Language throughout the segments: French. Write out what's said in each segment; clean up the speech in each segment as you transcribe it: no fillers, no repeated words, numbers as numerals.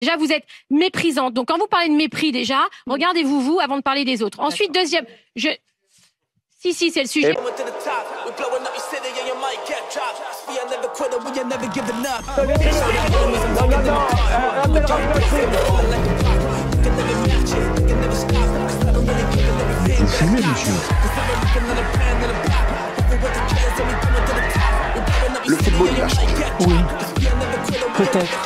Déjà, vous êtes méprisante. Donc, quand vous parlez de mépris, déjà, regardez-vous, vous, avant de parler des autres. Ensuite, deuxième, Si, c'est le sujet. Vous fumez, monsieur. Le football, il a changé. Oui. Peut-être.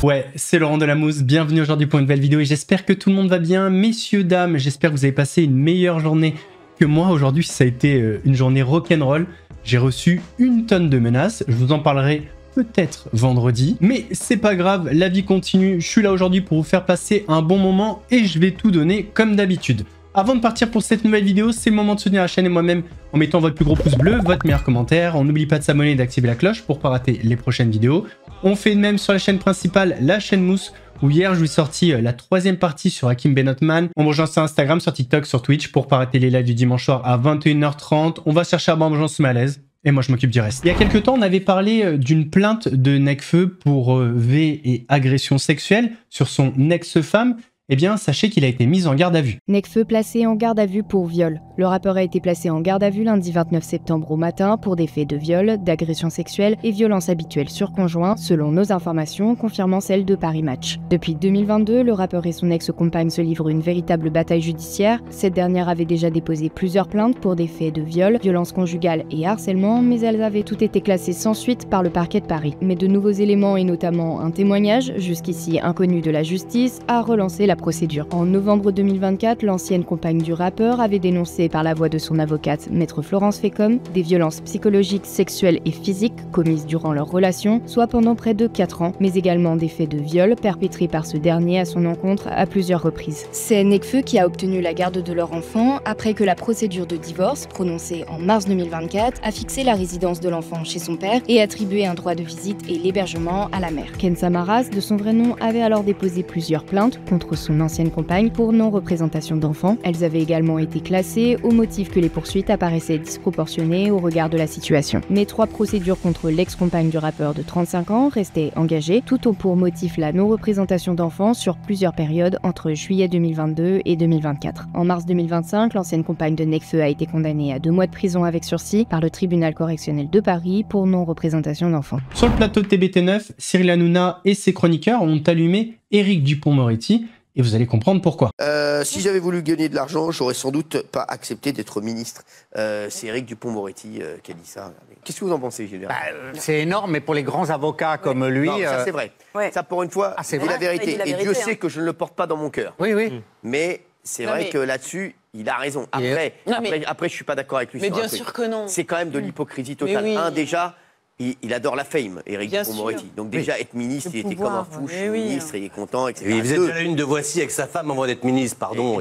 Ouais, c'est Laurent Delamousse, bienvenue aujourd'hui pour une nouvelle vidéo et j'espère que tout le monde va bien. Messieurs, dames, j'espère que vous avez passé une meilleure journée que moi. Aujourd'hui, ça a été une journée rock'n'roll. J'ai reçu une tonne de menaces, je vous en parlerai peut-être vendredi. Mais c'est pas grave, la vie continue. Je suis là aujourd'hui pour vous faire passer un bon moment et je vais tout donner comme d'habitude. Avant de partir pour cette nouvelle vidéo, c'est le moment de soutenir la chaîne et moi-même en mettant votre plus gros pouce bleu, votre meilleur commentaire. On n'oublie pas de s'abonner et d'activer la cloche pour ne pas rater les prochaines vidéos. On fait de même sur la chaîne principale, la chaîne Mousse, où hier je vous ai sorti la troisième partie sur Hakim Benotman. On me rejoint sur Instagram, sur TikTok, sur Twitch pour ne pas rater les lives du dimanche soir à 21h30. On va chercher à manger ce malaise. Et moi, je m'occupe du reste. Il y a quelques temps, on avait parlé d'une plainte de Nekfeu pour V et agression sexuelle sur son ex-femme. Eh bien, sachez qu'il a été mis en garde à vue. Nekfeu placé en garde à vue pour viol. Le rappeur a été placé en garde à vue lundi 29 septembre au matin pour des faits de viol, d'agression sexuelle et violence habituelle sur conjoint, selon nos informations, confirmant celles de Paris Match. Depuis 2022, le rappeur et son ex-compagne se livrent une véritable bataille judiciaire. Cette dernière avait déjà déposé plusieurs plaintes pour des faits de viol, violence conjugale et harcèlement, mais elles avaient toutes été classées sans suite par le parquet de Paris. Mais de nouveaux éléments et notamment un témoignage, jusqu'ici inconnu de la justice, a relancé la procédure. En novembre 2024, l'ancienne compagne du rappeur avait dénoncé par la voix de son avocate, maître Florence Fécom, des violences psychologiques, sexuelles et physiques commises durant leur relation, soit pendant près de 4 ans, mais également des faits de viol perpétrés par ce dernier à son encontre à plusieurs reprises. C'est Nekfeu qui a obtenu la garde de leur enfant après que la procédure de divorce, prononcée en mars 2024, a fixé la résidence de l'enfant chez son père et attribué un droit de visite et l'hébergement à la mère. Ken Samaras, de son vrai nom, avait alors déposé plusieurs plaintes contre son ancienne compagne pour non-représentation d'enfants. Elles avaient également été classées au motif que les poursuites apparaissaient disproportionnées au regard de la situation. Mais 3 procédures contre l'ex-compagne du rappeur de 35 ans restaient engagées, tout ont pour motif la non-représentation d'enfants sur plusieurs périodes entre juillet 2022 et 2024. En mars 2025, l'ancienne compagne de Nekfeu a été condamnée à 2 mois de prison avec sursis par le tribunal correctionnel de Paris pour non-représentation d'enfants. Sur le plateau de TBT9, Cyril Hanouna et ses chroniqueurs ont allumé Éric Dupond-Moretti. Et vous allez comprendre pourquoi. Si j'avais voulu gagner de l'argent, j'aurais sans doute pas accepté d'être ministre. C'est Éric Dupond-Moretti qui a dit ça. Qu'est-ce que vous en pensez, Gilles? C'est énorme, mais pour les grands avocats comme lui... Non, ça c'est vrai. Ouais. Ça, pour une fois, c'est la vérité. Et Dieu sait que je ne le porte pas dans mon cœur. Oui. Mais c'est vrai que là-dessus, il a raison. Après, je suis pas d'accord avec lui. Mais bien sûr que non. C'est quand même de l'hypocrisie totale. Déjà... Il adore la fame, Éric Dupond-Moretti. Donc déjà, être ministre, il était comme un fou. Je suis ministre, il est content, etc. Il faisait déjà une de Voici avec sa femme avant d'être ministre, pardon.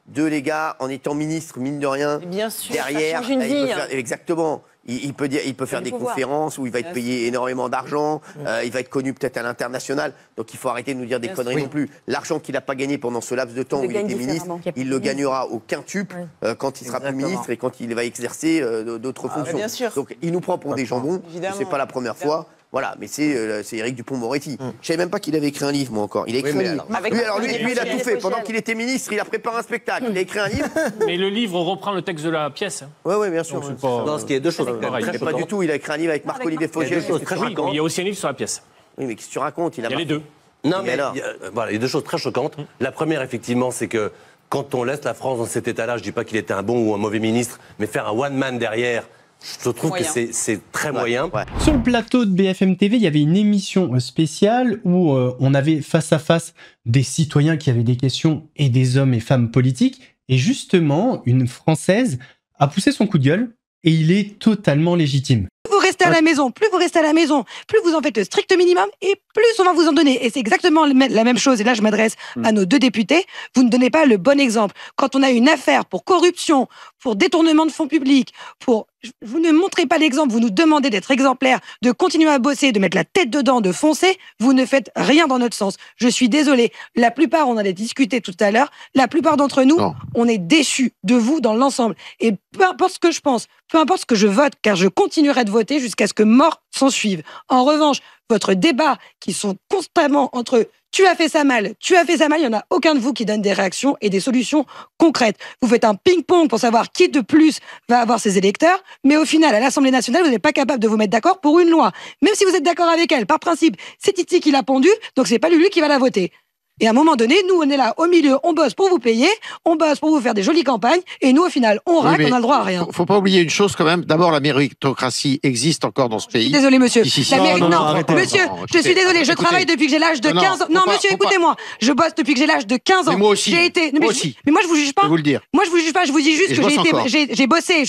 Deux les gars, en étant ministre, mine de rien, bien sûr, derrière, ça change une vie, exactement. Il peut faire des conférences où il va être payé énormément d'argent, il va être connu peut-être à l'international, donc il faut arrêter de nous dire des conneries non plus. L'argent qu'il n'a pas gagné pendant ce laps de temps où il était ministre, il le gagnera au quintuple quand il sera plus ministre et quand il va exercer d'autres fonctions. Donc il nous prend pour des jambons, c'est pas la première fois. Voilà, mais c'est Éric Dupond-Moretti. Je savais même pas qu'il avait écrit un livre, moi, encore. Il a écrit un livre. Lui, il a tout fait. Pendant qu'il était ministre, il a préparé un spectacle. Il a écrit un livre. Mais le livre reprend le texte de la pièce. Oui, bien sûr. Non, ce qui est deux choses. Mais pas du tout. Il a écrit un livre avec Marc-Olivier Fogiel. Il y a aussi un livre sur la pièce. Oui, mais qu'est-ce que tu racontes? Il y a les deux. Non, mais il y a deux choses très choquantes. La première, effectivement, c'est que quand on laisse la France dans cet état-là, je dis pas qu'il était un bon ou un mauvais ministre, mais faire un one-man derrière... Je trouve que c'est très moyen. Sur le plateau de BFM TV, il y avait une émission spéciale où on avait face à face des citoyens qui avaient des questions et des hommes et femmes politiques. Et justement, une Française a poussé son coup de gueule et il est totalement légitime. Vous restez à la maison, plus vous restez à la maison, plus vous en faites le strict minimum et plus on va vous en donner. Et c'est exactement la même chose. Et là, je m'adresse à nos 2 députés. Vous ne donnez pas le bon exemple. Quand on a une affaire pour corruption, pour détournement de fonds publics, vous ne montrez pas l'exemple, vous nous demandez d'être exemplaires, de continuer à bosser, de mettre la tête dedans, de foncer, vous ne faites rien dans notre sens. Je suis désolée, la plupart, on en a discuté tout à l'heure, la plupart d'entre nous, on est déçus de vous dans l'ensemble. Et peu importe ce que je pense, peu importe ce que je vote, car je continuerai de voter jusqu'à ce que mort s'en suive. En revanche, votre débat qui sont constamment entre tu as fait ça mal, tu as fait ça mal, il n'y en a aucun de vous qui donne des réactions et des solutions concrètes. Vous faites un ping-pong pour savoir qui de plus va avoir ses électeurs, mais au final, à l'Assemblée nationale, vous n'êtes pas capable de vous mettre d'accord pour une loi. Même si vous êtes d'accord avec elle, par principe, c'est Titi qui l'a pondue, donc c'est pas Lulu qui va la voter. Et à un moment donné, nous, on est là au milieu, on bosse pour vous payer, on bosse pour vous faire des jolies campagnes, et nous, au final, on racle, on a le droit à rien. Faut pas oublier une chose quand même. D'abord, la méritocratie existe encore dans ce pays. Désolé, monsieur. Monsieur, je suis désolé, je travaille depuis que j'ai l'âge de 15 ans. Non, monsieur, écoutez-moi. Je bosse depuis que j'ai l'âge de 15 ans. Mais moi aussi. Mais moi, je vous juge pas. Je vais vous le dire. Moi, je vous juge pas. Je vous dis juste que j'ai bossé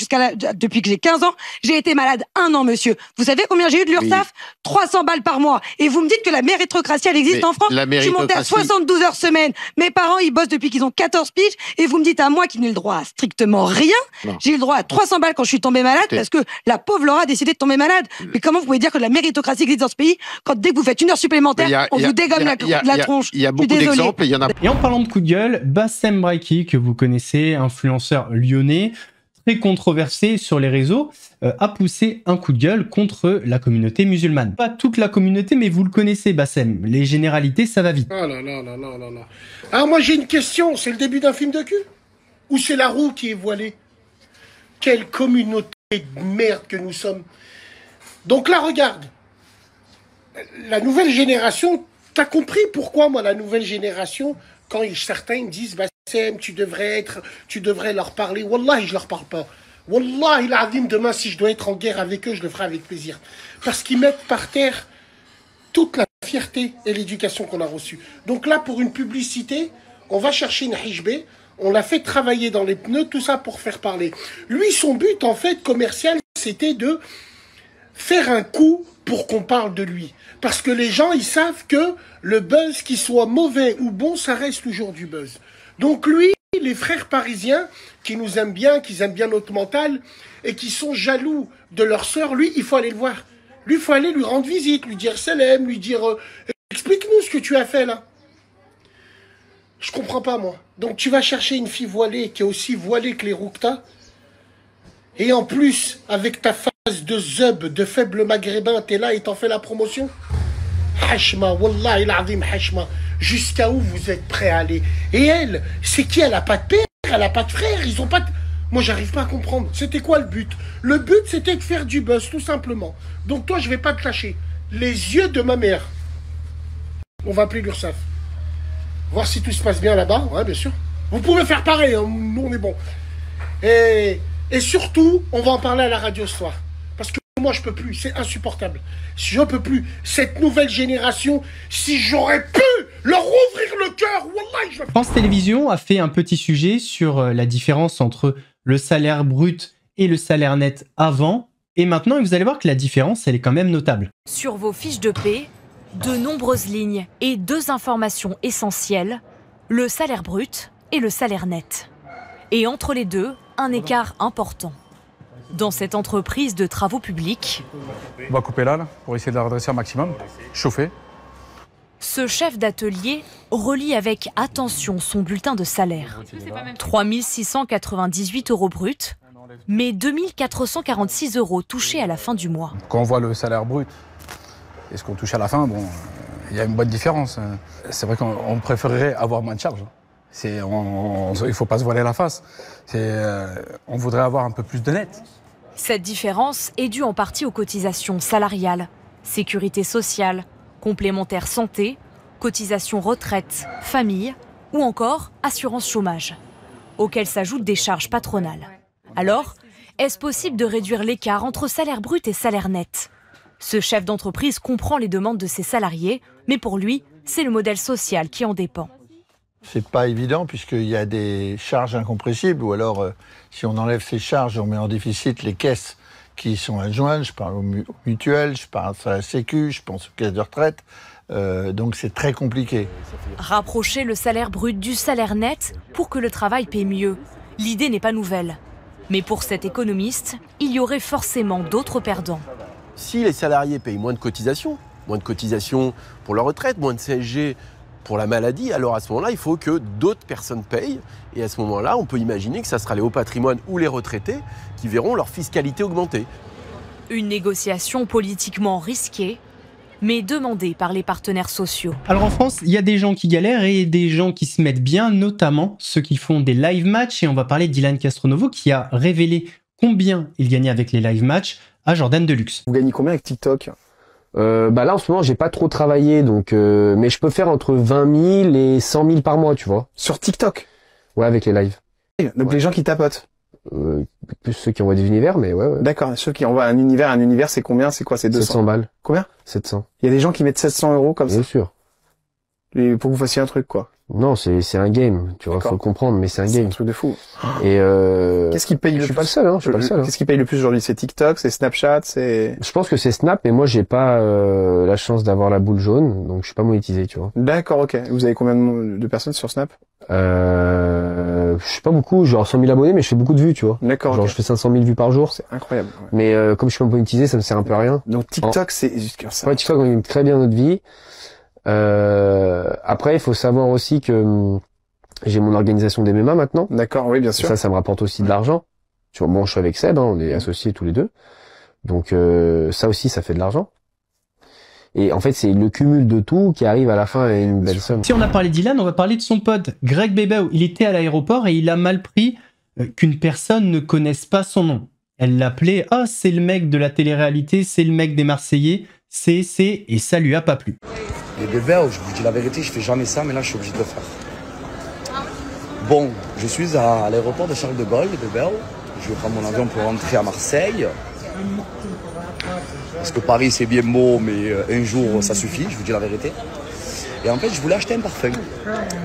depuis que j'ai 15 ans. J'ai été malade 1 an, monsieur. Vous savez combien j'ai eu de l'URSSAF? 300 balles par mois. Et vous me dites que la méritocratie, elle existe en France? Je suis montée à 72 heures semaine. Mes parents, ils bossent depuis qu'ils ont 14 piges, et vous me dites à moi qui n'ai le droit à strictement rien. J'ai eu le droit à 300 balles quand je suis tombée malade, parce que la pauvre Laura a décidé de tomber malade. Mais comment vous pouvez dire que la méritocratie existe dans ce pays quand dès que vous faites 1 heure supplémentaire, on vous dégomme la tronche? Il y a beaucoup d'exemples, il y en a. Et en parlant de coup de gueule, Bassem Braiki, que vous connaissez, influenceur lyonnais, très controversé sur les réseaux, a poussé un coup de gueule contre la communauté musulmane. Pas toute la communauté, mais vous le connaissez, Bassem. Les généralités, ça va vite. Oh là là là là là là. Alors moi j'ai une question, c'est le début d'un film de cul? Ou c'est la roue qui est voilée? Quelle communauté de merde que nous sommes. Donc là, regarde. La nouvelle génération, t'as compris pourquoi moi la nouvelle génération, quand certains me disent Bassem, tu devrais leur parler. Wallahi, je leur parle pas. Wallahi, l'azim, demain, si je dois être en guerre avec eux, je le ferai avec plaisir. Parce qu'ils mettent par terre toute la fierté et l'éducation qu'on a reçue. Donc là, pour une publicité, on va chercher une hijbé, on l'a fait travailler dans les pneus, tout ça pour faire parler. Lui, son but, en fait, commercial, c'était de faire un coup pour qu'on parle de lui. Parce que les gens, ils savent que le buzz, qu'il soit mauvais ou bon, ça reste toujours du buzz. Donc lui, les frères parisiens qui nous aiment bien, qui aiment bien notre mental et qui sont jaloux de leur sœur, lui, il faut aller le voir. Lui, il faut aller lui rendre visite, lui dire salam, lui dire explique-nous ce que tu as fait là. Je comprends pas, moi. Donc tu vas chercher une fille voilée qui est aussi voilée que les Roukta, et en plus, avec ta face de zeub, de faible maghrébin, t'es là et t'en fais la promotion. Hashma, wallahi l'azim, hashma. Jusqu'à où vous êtes prêts à aller? Et elle, c'est qui? Elle a pas de père, elle a pas de frère, ils ont pas de... Moi, j'arrive pas à comprendre. C'était quoi le but? Le but, c'était de faire du buzz, tout simplement. Donc toi, je vais pas te lâcher. Les yeux de ma mère. On va appeler l'URSSAF. Voir si tout se passe bien là-bas. Ouais, bien sûr. Vous pouvez faire pareil, hein. Nous, on est bon. Et surtout, on va en parler à la radio ce soir. Parce que moi, je peux plus. C'est insupportable. Je peux plus. Cette nouvelle génération, si j'aurais pu leur ouvrir le cœur, wallahi, je... France Télévisions a fait un petit sujet sur la différence entre le salaire brut et le salaire net avant et maintenant. Et vous allez voir que la différence, elle est quand même notable. Sur vos fiches de paie, de nombreuses lignes et 2 informations essentielles, le salaire brut et le salaire net. Et entre les deux, un écart important. Dans cette entreprise de travaux publics, on va couper là, pour essayer de la redresser un maximum, chauffer. Ce chef d'atelier relit avec attention son bulletin de salaire. 3 698 € bruts, mais 2 446 € touchés à la fin du mois. Quand on voit le salaire brut et ce qu'on touche à la fin, bon, il y a une bonne différence. C'est vrai qu'on préférerait avoir moins de charges. Il ne faut pas se voiler la face. On voudrait avoir un peu plus de net. Cette différence est due en partie aux cotisations salariales, sécurité sociale, complémentaire santé, cotisation retraite, famille ou encore assurance chômage, auxquelles s'ajoutent des charges patronales. Alors, est-ce possible de réduire l'écart entre salaire brut et salaire net? Ce chef d'entreprise comprend les demandes de ses salariés, mais pour lui, c'est le modèle social qui en dépend. C'est pas évident puisqu'il y a des charges incompressibles, ou alors si on enlève ces charges, on met en déficit les caisses qui sont adjointes. Je parle aux mutuelles, je parle à la Sécu, je pense aux caisses de retraite. Donc c'est très compliqué. Rapprocher le salaire brut du salaire net pour que le travail paie mieux. L'idée n'est pas nouvelle. Mais pour cet économiste, il y aurait forcément d'autres perdants. Si les salariés payent moins de cotisations pour leur retraite, moins de CSG pour la maladie, alors à ce moment-là, il faut que d'autres personnes payent. Et à ce moment-là, on peut imaginer que ça sera les hauts patrimoines ou les retraités qui verront leur fiscalité augmenter. Une négociation politiquement risquée, mais demandée par les partenaires sociaux. Alors en France, il y a des gens qui galèrent et des gens qui se mettent bien, notamment ceux qui font des live matchs. Et on va parler d'Ilan Castronovo qui a révélé combien il gagnait avec les live matchs à Jordan Deluxe. Vous gagnez combien avec TikTok? Là en ce moment j'ai pas trop travaillé donc mais je peux faire entre 20 000 et 100 000 par mois, tu vois. Sur TikTok? Ouais, avec les lives. Donc les gens qui tapotent? Plus ceux qui envoient des univers, mais ouais. D'accord, ceux qui envoient un univers c'est combien? C'est quoi? C'est 200? 700 balles. Combien? 700. Il y a des gens qui mettent 700 € comme ça? Bien sûr. Et pour que vous fassiez un truc, quoi. Non, c'est un game, tu vois, faut le comprendre, mais c'est un game. C'est un truc de fou. Et qu'est-ce qui paye le plus? Je suis pas le seul, hein, je suis pas le seul. Qu'est-ce qui paye le plus aujourd'hui? C'est TikTok, c'est Snapchat, c'est... Je pense que c'est Snap, mais moi j'ai pas la chance d'avoir la boule jaune, donc je suis pas monétisé, tu vois. D'accord, ok. Vous avez combien de personnes sur Snap? Je sais pas beaucoup, genre 100 000 abonnés, mais je fais beaucoup de vues, tu vois. D'accord. Genre je fais 500 000 vues par jour. C'est incroyable. Ouais. Mais comme je suis pas monétisé, ça me sert un peu à rien. Donc TikTok, c'est... Ouais, TikTok, on gagne très bien notre vie. Après, il faut savoir aussi que j'ai mon organisation des MMA maintenant. D'accord, oui, bien sûr. Ça me rapporte aussi de l'argent. Tu vois, bon, je suis avec Seb, hein, on est associés tous les deux. Donc ça aussi, ça fait de l'argent. Et en fait, c'est le cumul de tout qui arrive à la fin à une belle somme. Si on a parlé d'Ilan, on va parler de son pote Greg Bebeu. Il était à l'aéroport et il a mal pris qu'une personne ne connaisse pas son nom. Elle l'appelait « Ah, c'est le mec de la télé-réalité, c'est le mec des Marseillais, c'est... » et ça lui a pas plu. Les bébés, je vous dis la vérité, je fais jamais ça, mais là je suis obligé de le faire. Bon, je suis à l'aéroport de Charles de Gaulle, les bébés. Je vais prendre mon avion pour rentrer à Marseille. Parce que Paris c'est bien beau, mais un jour ça suffit, je vous dis la vérité. Et en fait, je voulais acheter un parfum.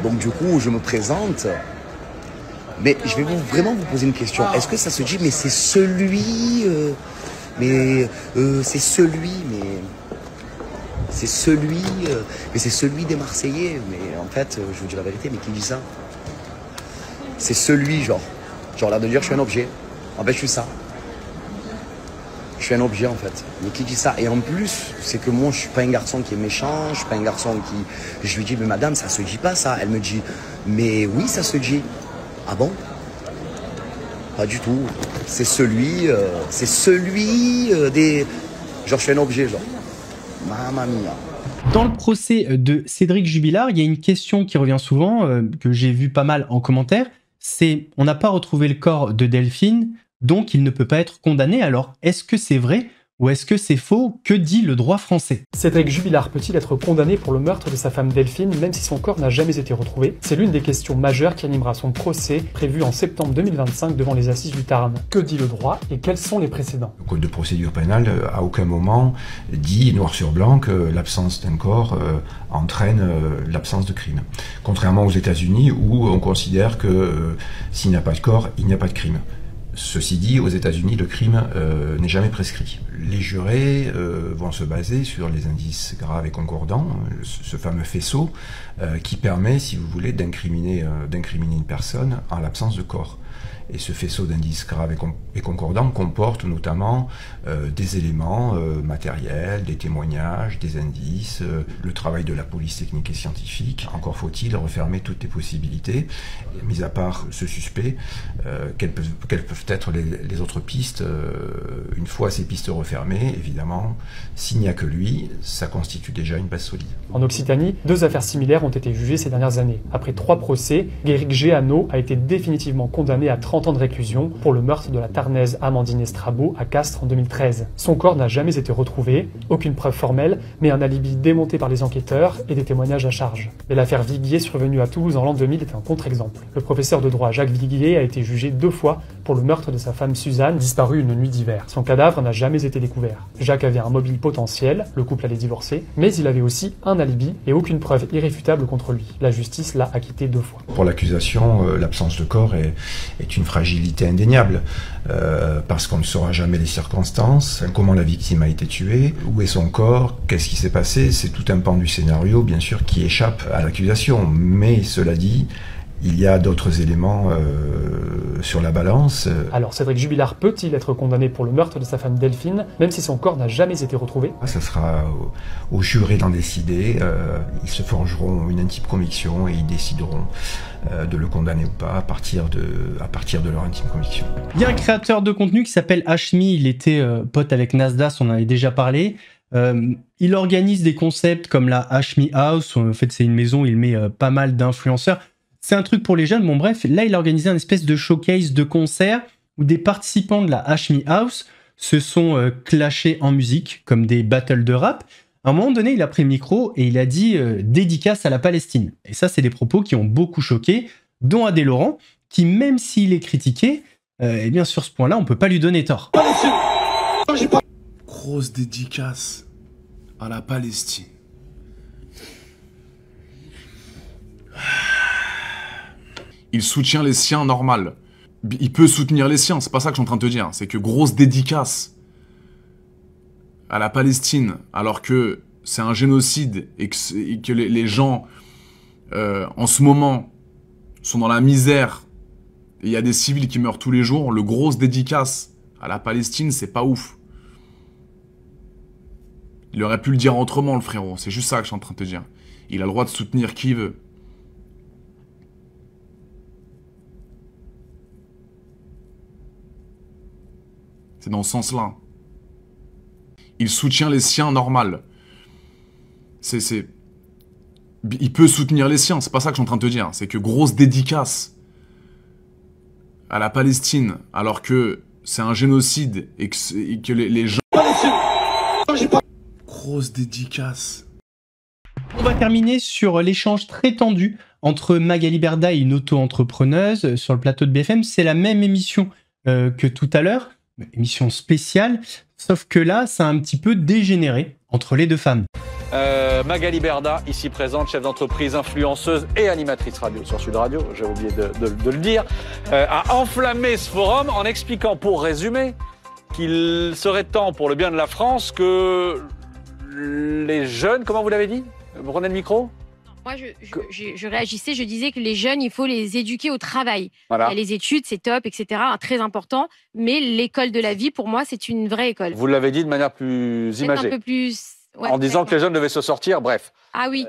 Donc du coup, je me présente. Mais je vais vraiment vous poser une question. Est-ce que ça se dit, mais c'est celui... c'est celui, mais... C'est celui, mais c'est celui des Marseillais. Mais en fait, je vous dis la vérité, mais qui dit ça? C'est celui, genre là de dire je suis un objet. En fait, je suis ça. Je suis un objet en fait. Mais qui dit ça? Et en plus, c'est que moi, je suis pas un garçon qui est méchant. Je suis pas un garçon qui. Je lui dis mais madame, ça se dit pas ça. Elle me dit mais oui, ça se dit. Ah bon? Pas du tout. C'est celui des. Genre, je suis un objet, genre. Mamma mia. Dans le procès de Cédric Jubilard, il y a une question qui revient souvent, que j'ai vu pas mal en commentaire, c'est on n'a pas retrouvé le corps de Delphine, donc il ne peut pas être condamné. Alors, est-ce que c'est vrai ou est-ce que c'est faux? Que dit le droit français? Cédric Jubilard peut-il être condamné pour le meurtre de sa femme Delphine, même si son corps n'a jamais été retrouvé? C'est l'une des questions majeures qui animera son procès, prévu en septembre 2025 devant les assises du Tarn. Que dit le droit et quels sont les précédents? Le code de procédure pénale, à aucun moment, dit noir sur blanc que l'absence d'un corps entraîne l'absence de crime. Contrairement aux États-Unis où on considère que s'il n'y a pas de corps, il n'y a pas de crime. Ceci dit, aux États-Unis, le crime n'est jamais prescrit. Les jurés vont se baser sur les indices graves et concordants, ce fameux faisceau qui permet, si vous voulez, d'incriminer une personne en l'absence de corps. Et ce faisceau d'indices graves et concordants comporte notamment des éléments matériels, des témoignages, des indices, le travail de la police technique et scientifique. Encore faut-il refermer toutes les possibilités, mis à part ce suspect, quelles peuvent être les autres pistes. Une fois ces pistes refermées, évidemment, s'il n'y a que lui, ça constitue déjà une base solide. En Occitanie, 2 affaires similaires ont été jugées ces dernières années. Après 3 procès, Guéric Géano a été définitivement condamné à 30 ans de réclusion pour le meurtre de la Tarnaise Amandine Estrabot à Castres en 2013. Son corps n'a jamais été retrouvé, aucune preuve formelle, mais un alibi démonté par les enquêteurs et des témoignages à charge. Mais l'affaire Viguier survenue à Toulouse en l'an 2000 est un contre-exemple. Le professeur de droit Jacques Viguier a été jugé 2 fois pour le meurtre de sa femme Suzanne, disparue une nuit d'hiver. Son cadavre n'a jamais été découvert. Jacques avait un mobile potentiel, le couple allait divorcer, mais il avait aussi un alibi et aucune preuve irréfutable contre lui. La justice l'a acquitté 2 fois. Pour l'accusation, l'absence de corps est une fragilité indéniable, parce qu'on ne saura jamais les circonstances, comment la victime a été tuée, où est son corps, qu'est-ce qui s'est passé. C'est tout un pan du scénario, bien sûr, qui échappe à l'accusation. Mais cela dit, il y a d'autres éléments sur la balance. Alors Cédric Jubilard peut-il être condamné pour le meurtre de sa femme Delphine, même si son corps n'a jamais été retrouvé? Ça sera aux jurés d'en décider. Ils se forgeront une intime conviction et ils décideront de le condamner ou pas à partir de leur intime conviction. Il y a un créateur de contenu qui s'appelle Hashmi, il était pote avec Nasdaq, on en avait déjà parlé. Il organise des concepts comme la Hashmi House, en fait c'est une maison, il met pas mal d'influenceurs. C'est un truc pour les jeunes, bon bref, là il a organisé un espèce de showcase de concert où des participants de la Hashmi House se sont clashés en musique, comme des battles de rap. À un moment donné, il a pris le micro et il a dit dédicace à la Palestine. Et ça, c'est des propos qui ont beaucoup choqué, dont Adé Laurent, qui même s'il est critiqué, eh bien sur ce point-là, on peut pas lui donner tort. Grosse dédicace à la Palestine. Il soutient les siens, normal. Il peut soutenir les siens, c'est pas ça que je suis en train de te dire. C'est que grosse dédicace à la Palestine, alors que c'est un génocide et que les gens, en ce moment, sont dans la misère, et il y a des civils qui meurent tous les jours, le grosse dédicace à la Palestine, c'est pas ouf. Il aurait pu le dire autrement, le frérot, c'est juste ça que je suis en train de te dire. Il a le droit de soutenir qui il veut. C'est dans ce sens-là. Il soutient les siens, normal. Il peut soutenir les siens, c'est pas ça que je suis en train de te dire. C'est que grosse dédicace à la Palestine, alors que c'est un génocide et que les gens... Grosse dédicace. On va terminer sur l'échange très tendu entre Magali Berda et une auto-entrepreneuse sur le plateau de BFM. C'est la même émission que tout à l'heure, émission spéciale, sauf que là, ça a un petit peu dégénéré entre les deux femmes. Magali Berda, ici présente, chef d'entreprise, influenceuse et animatrice radio sur Sud Radio, j'ai oublié de le dire, a enflammé ce forum en expliquant, pour résumer, qu'il serait temps pour le bien de la France que les jeunes, comment vous l'avez dit? Vous prenez le micro? Moi, je réagissais, je disais que les jeunes, il faut les éduquer au travail. Voilà. Les études, c'est top, etc., très important. Mais l'école de la vie, pour moi, c'est une vraie école. Vous l'avez dit de manière plus imagée. Un peu plus... Ouais, en disant que les jeunes devaient se sortir, bref. Ah oui.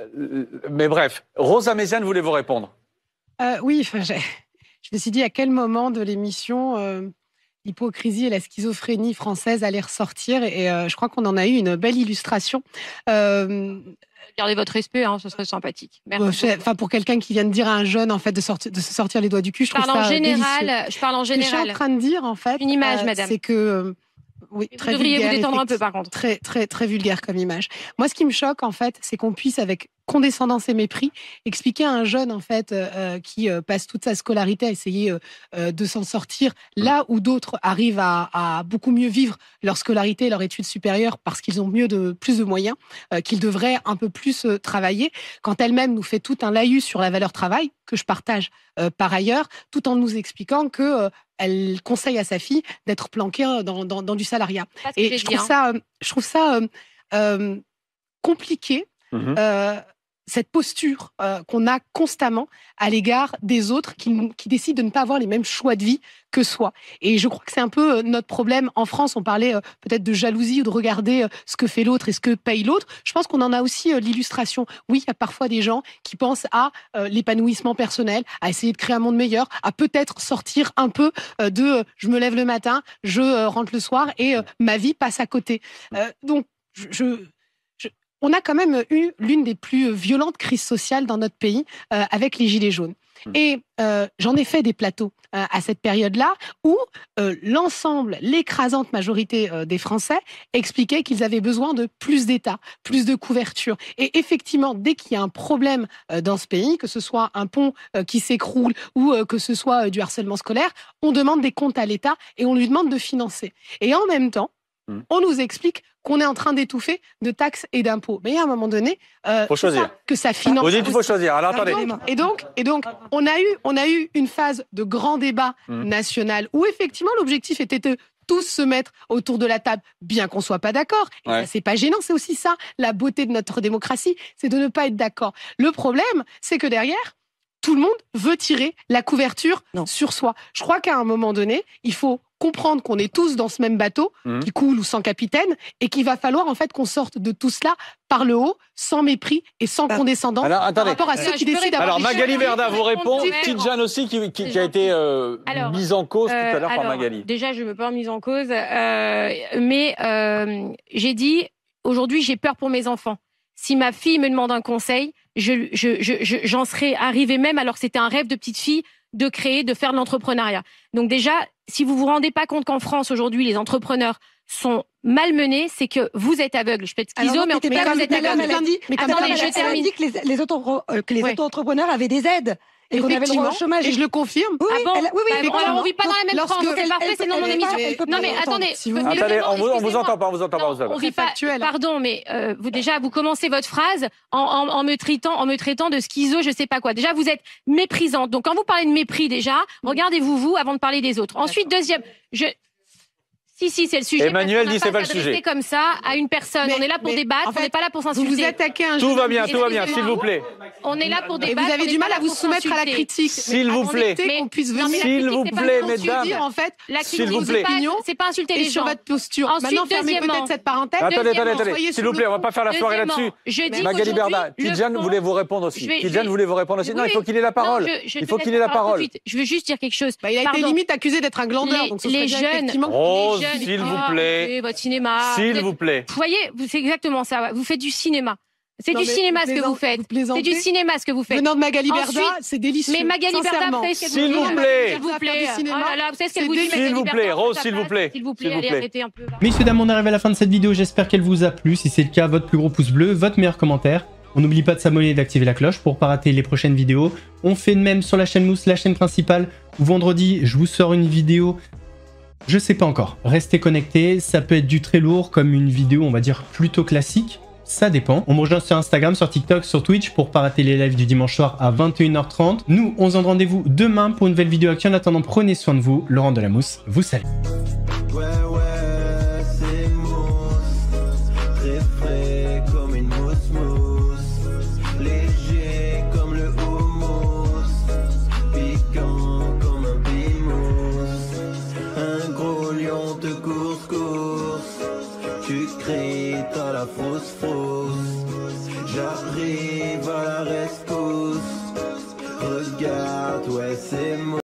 Mais bref, Rosa Méziane voulait vous répondre. Oui, je me suis dit à quel moment de l'émission l'hypocrisie et la schizophrénie française allaient ressortir. Et je crois qu'on en a eu une belle illustration. Gardez votre respect, hein, ce serait sympathique. Merci. Enfin, pour quelqu'un qui vient de dire à un jeune en fait de se sortir les doigts du cul, je trouve ça délicieux. Je parle en général. Ce que je suis en train de dire en fait, une image, madame. C'est que oui, très vous devriez vulgaire, vous détendre un peu, par contre. Très vulgaire comme image. Moi, ce qui me choque, en fait, c'est qu'on puisse, avec condescendance et mépris, expliquer à un jeune, en fait, qui passe toute sa scolarité à essayer de s'en sortir, là où d'autres arrivent à beaucoup mieux vivre leur scolarité et leur études supérieures parce qu'ils ont plus de moyens, qu'ils devraient un peu plus travailler, quand elle-même nous fait tout un laïus sur la valeur travail, que je partage par ailleurs, tout en nous expliquant que elle conseille à sa fille d'être planquée dans du salariat. Et je trouve ça compliqué, cette posture qu'on a constamment à l'égard des autres qui décident de ne pas avoir les mêmes choix de vie que soi. Et je crois que c'est un peu notre problème en France. On parlait peut-être de jalousie ou de regarder ce que fait l'autre et ce que paye l'autre. Je pense qu'on en a aussi l'illustration. Oui, il y a parfois des gens qui pensent à l'épanouissement personnel, à essayer de créer un monde meilleur, à peut-être sortir un peu de je me lève le matin, je rentre le soir et ma vie passe à côté. Donc, on a quand même eu l'une des plus violentes crises sociales dans notre pays avec les Gilets jaunes. Et j'en ai fait des plateaux à cette période-là où l'ensemble, l'écrasante majorité des Français expliquaient qu'ils avaient besoin de plus d'État, plus de couverture. Et effectivement, dès qu'il y a un problème dans ce pays, que ce soit un pont qui s'écroule ou que ce soit du harcèlement scolaire, on demande des comptes à l'État et on lui demande de financer. Et en même temps, on nous explique qu'on est en train d'étouffer de taxes et d'impôts. Mais il y a un moment donné, faut choisir. Que ça finance. Vous dites qu'il faut choisir. Alors attendez. Et donc, on a eu une phase de grand débat national où effectivement l'objectif était de tous se mettre autour de la table, bien qu'on soit pas d'accord. Et ça, c'est pas gênant, c'est aussi ça la beauté de notre démocratie, c'est de ne pas être d'accord. Le problème, c'est que derrière, tout le monde veut tirer la couverture sur soi. Je crois qu'à un moment donné, il faut comprendre qu'on est tous dans ce même bateau qui coule ou sans capitaine et qu'il va falloir en fait qu'on sorte de tout cela par le haut, sans mépris et sans condescendance par rapport à ceux qui décident d'avoir. Alors Magali Berda vous répond, Tidjane aussi qui a été mise en cause tout à l'heure par Magali. Déjà, je ne me pas mise en cause, mais j'ai dit, aujourd'hui, j'ai peur pour mes enfants. Si ma fille me demande un conseil, j'en serais arrivée même, alors que c'était un rêve de petite fille, de créer, de faire de l'entrepreneuriat. Donc déjà, si vous vous rendez pas compte qu'en France, aujourd'hui, les entrepreneurs sont malmenés, c'est que vous êtes aveugle. Je peux être schizo, mais en tout cas, vous êtes aveugle. Mais attendez, je termine. Dit que les auto-entrepreneurs avaient des aides. Et qu'on avait le droit au chômage. Et je le confirme. Oui, oui, alors on vit pas dans la même France. C'est parfait, c'est dans mon émission. Non, mais attendez. Attendez, on vous entend pas, on vit pas. Pardon, mais vous commencez votre phrase en me traitant de schizo, je sais pas quoi. Déjà, vous êtes méprisante. Donc, quand vous parlez de mépris, déjà, regardez-vous, vous, avant de parler des autres. Ensuite, deuxième, Si, c'est le sujet. Emmanuel dit c'est pas le sujet. C'est comme ça à une personne. On est là pour débattre. On n'est pas là pour s'insulter. Vous vous attaquez à un Tout va bien, s'il vous plaît. On est là pour débattre. Et vous avez du mal à vous soumettre à la critique. S'il vous plaît. S'il vous plaît, mesdames. En fait, la critique, c'est pas insulter les gens. Sur votre posture. Maintenant, fermez peut-être cette parenthèse. Attendez. S'il vous plaît, on va pas faire la soirée là-dessus. Magali Berda, Tidjane voulait vous répondre aussi. Non, il faut qu'il ait la parole. Il faut qu'il ait la parole. Je veux juste dire quelque chose. Il a été limite accusé d'être un glandeur. Les jeunes. Rose, s'il vous plaît. Votre cinéma. S'il vous plaît. Vous voyez, c'est exactement ça. Vous faites du cinéma. C'est du cinéma ce que vous faites. C'est du cinéma ce que vous faites. Venant de Magali Berda, c'est délicieux. Mais Magali Berda, vous savez ce qu'elle vous dit. S'il vous plaît. S'il vous plaît. Oh là là, vous savez ce qu'elle vous dit. S'il vous plaît, Rose, s'il vous plaît. S'il vous plaît, allez, arrêtez un peu. Messieurs, dames, on arrive à la fin de cette vidéo. J'espère qu'elle vous a plu. Si c'est le cas, votre plus gros pouce bleu, votre meilleur commentaire. On n'oublie pas de s'abonner et d'activer la cloche pour pas rater les prochaines vidéos. On fait de même sur la chaîne Mousse, la chaîne principale, où vendredi, je vous sors une vidéo. Je sais pas encore. Restez connectés, ça peut être du très lourd comme une vidéo, on va dire, plutôt classique. Ça dépend. On me rejoint sur Instagram, sur TikTok, sur Twitch pour pas rater les lives du dimanche soir à 21h30. Nous, on se donne rendez-vous demain pour une nouvelle vidéo actu. En attendant, prenez soin de vous. Laurent de la Mousse vous salue. J'arrive à la rescousse. Regarde, ouais, c'est moi.